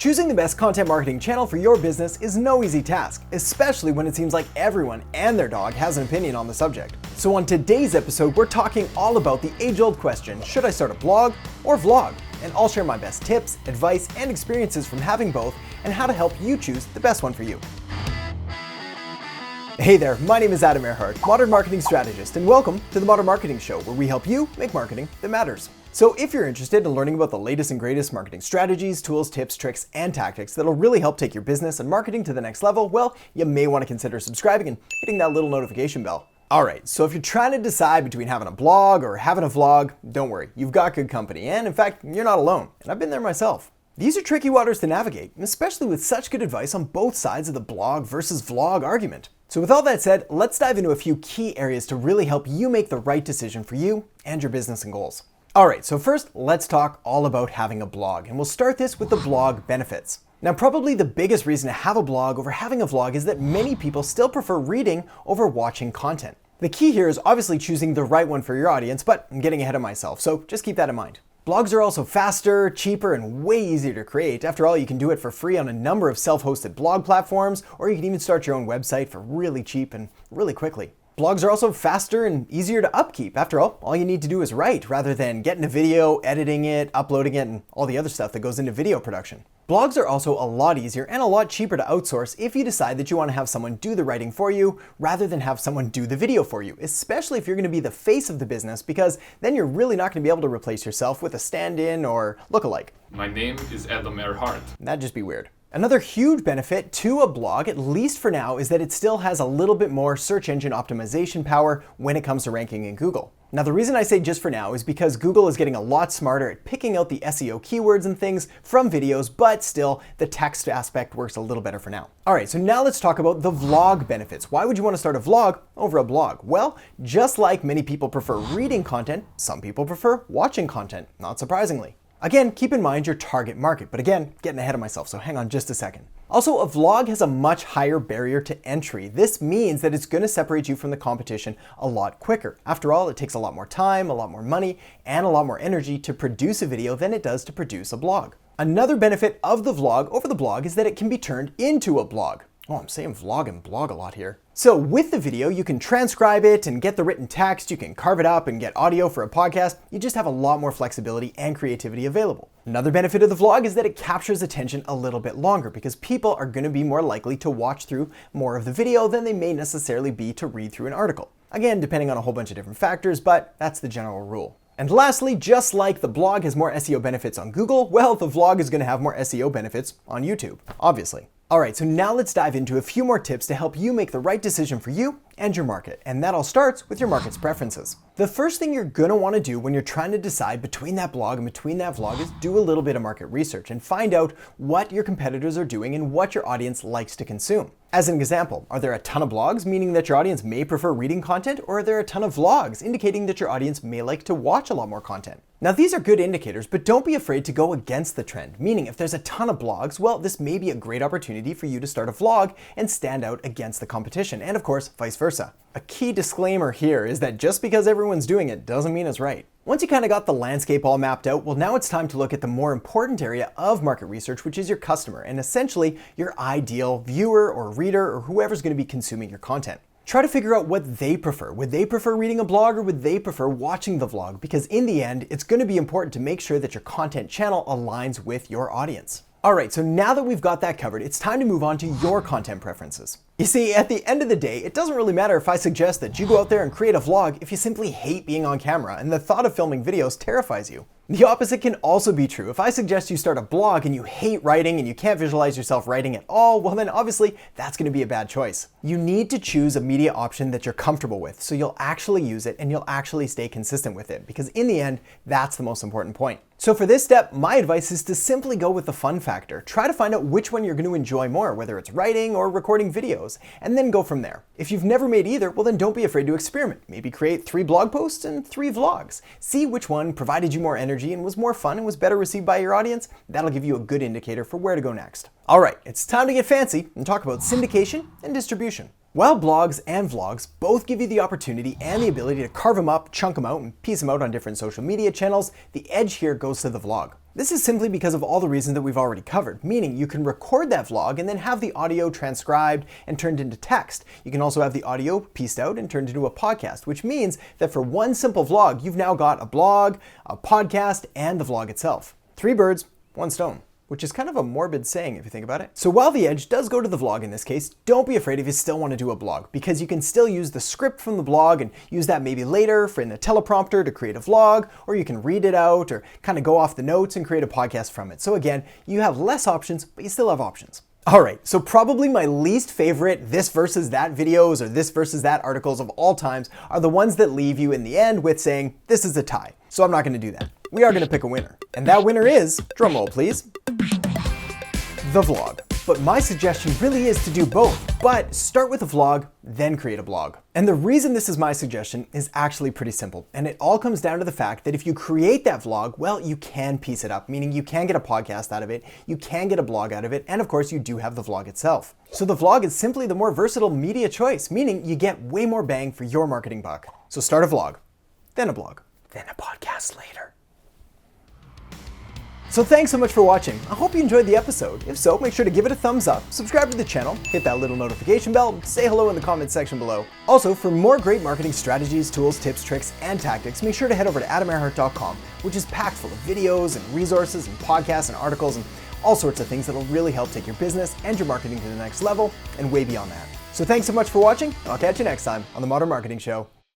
Choosing the best content marketing channel for your business is no easy task, especially when it seems like everyone and their dog has an opinion on the subject. So on today's episode, we're talking all about the age-old question, should I start a blog or vlog? And I'll share my best tips, advice, and experiences from having both and how to help you choose the best one for you. Hey there, my name is Adam Erhart, Modern Marketing Strategist, and welcome to the Modern Marketing Show, where we help you make marketing that matters. So if you're interested in learning about the latest and greatest marketing strategies, tools, tips, tricks, and tactics that'll really help take your business and marketing to the next level, well, you may want to consider subscribing and hitting that little notification bell. Alright, so if you're trying to decide between having a blog or having a vlog, don't worry, you've got good company, and in fact, you're not alone, and I've been there myself. These are tricky waters to navigate, especially with such good advice on both sides of the blog versus vlog argument. So with all that said, let's dive into a few key areas to really help you make the right decision for you and your business and goals. Alright, so first, let's talk all about having a blog, and we'll start this with the blog benefits. Now, probably the biggest reason to have a blog over having a vlog is that many people still prefer reading over watching content. The key here is obviously choosing the right one for your audience, but I'm getting ahead of myself, so just keep that in mind. Blogs are also faster, cheaper, and way easier to create. After all, you can do it for free on a number of self-hosted blog platforms, or you can even start your own website for really cheap and really quickly. Blogs are also faster and easier to upkeep. After all you need to do is write, rather than getting a video, editing it, uploading it, and all the other stuff that goes into video production. Blogs are also a lot easier and a lot cheaper to outsource if you decide that you want to have someone do the writing for you rather than have someone do the video for you, especially if you're going to be the face of the business, because then you're really not going to be able to replace yourself with a stand-in or lookalike. My name is Adam Erhart. That'd just be weird. Another huge benefit to a blog, at least for now, is that it still has a little bit more search engine optimization power when it comes to ranking in Google. Now, the reason I say just for now is because Google is getting a lot smarter at picking out the SEO keywords and things from videos, but still, the text aspect works a little better for now. All right, so now let's talk about the vlog benefits. Why would you want to start a vlog over a blog? Well, just like many people prefer reading content, some people prefer watching content, not surprisingly. Again, keep in mind your target market, but again, getting ahead of myself, so hang on just a second. Also, a vlog has a much higher barrier to entry. This means that it's going to separate you from the competition a lot quicker. After all, it takes a lot more time, a lot more money, and a lot more energy to produce a video than it does to produce a blog. Another benefit of the vlog over the blog is that it can be turned into a blog. Oh, I'm saying vlog and blog a lot here. So with the video, you can transcribe it and get the written text, you can carve it up and get audio for a podcast. You just have a lot more flexibility and creativity available. Another benefit of the vlog is that it captures attention a little bit longer because people are going to be more likely to watch through more of the video than they may necessarily be to read through an article. Again, depending on a whole bunch of different factors, but that's the general rule. And lastly, just like the blog has more SEO benefits on Google, well, the vlog is going to have more SEO benefits on YouTube, obviously. Alright, so now let's dive into a few more tips to help you make the right decision for you and your market, and that all starts with your market's preferences. The first thing you're going to want to do when you're trying to decide between that blog and between that vlog is do a little bit of market research and find out what your competitors are doing and what your audience likes to consume. As an example, are there a ton of blogs, meaning that your audience may prefer reading content, or are there a ton of vlogs, indicating that your audience may like to watch a lot more content? Now, these are good indicators, but don't be afraid to go against the trend, meaning if there's a ton of blogs, well, this may be a great opportunity for you to start a vlog and stand out against the competition, and of course, vice versa. A key disclaimer here is that just because everyone's doing it doesn't mean it's right. Once you kind of got the landscape all mapped out, well, now it's time to look at the more important area of market research, which is your customer, and essentially your ideal viewer or reader or whoever's going to be consuming your content. Try to figure out what they prefer. Would they prefer reading a blog or would they prefer watching the vlog? Because in the end, it's going to be important to make sure that your content channel aligns with your audience. Alright, so now that we've got that covered, it's time to move on to your content preferences. You see, at the end of the day, it doesn't really matter if I suggest that you go out there and create a vlog if you simply hate being on camera and the thought of filming videos terrifies you. The opposite can also be true. If I suggest you start a blog and you hate writing and you can't visualize yourself writing at all, well then obviously that's going to be a bad choice. You need to choose a media option that you're comfortable with so you'll actually use it and you'll actually stay consistent with it, because in the end, that's the most important point. So for this step, my advice is to simply go with the fun factor. Try to find out which one you're going to enjoy more, whether it's writing or recording videos, and then go from there. If you've never made either, well then don't be afraid to experiment. Maybe create 3 blog posts and 3 vlogs. See which one provided you more energy and was more fun and was better received by your audience. That'll give you a good indicator for where to go next. Alright, it's time to get fancy and talk about syndication and distribution. While blogs and vlogs both give you the opportunity and the ability to carve them up, chunk them out, and piece them out on different social media channels, the edge here goes to the vlog. This is simply because of all the reasons that we've already covered, meaning you can record that vlog and then have the audio transcribed and turned into text. You can also have the audio pieced out and turned into a podcast, which means that for one simple vlog, you've now got a blog, a podcast, and the vlog itself. 3 birds, 1 stone. Which is kind of a morbid saying if you think about it. So while the edge does go to the vlog in this case, don't be afraid if you still want to do a blog, because you can still use the script from the blog and use that maybe later for in the teleprompter to create a vlog, or you can read it out or kind of go off the notes and create a podcast from it. So again, you have less options, but you still have options. All right, so probably my least favorite this versus that videos or this versus that articles of all times are the ones that leave you in the end with saying, this is a tie. So I'm not gonna do that. We are gonna pick a winner. And that winner is, drumroll please, the vlog. But my suggestion really is to do both, but start with a vlog, then create a blog. And the reason this is my suggestion is actually pretty simple. And it all comes down to the fact that if you create that vlog, well, you can piece it up, meaning you can get a podcast out of it, you can get a blog out of it, and of course you do have the vlog itself. So the vlog is simply the more versatile media choice, meaning you get way more bang for your marketing buck. So start a vlog, then a blog, then a podcast later. So thanks so much for watching. I hope you enjoyed the episode. If so, make sure to give it a thumbs up, subscribe to the channel, hit that little notification bell, say hello in the comments section below. Also, for more great marketing strategies, tools, tips, tricks, and tactics, make sure to head over to adamerhart.com, which is packed full of videos and resources and podcasts and articles and all sorts of things that will really help take your business and your marketing to the next level and way beyond that. So thanks so much for watching. I'll catch you next time on The Modern Marketing Show.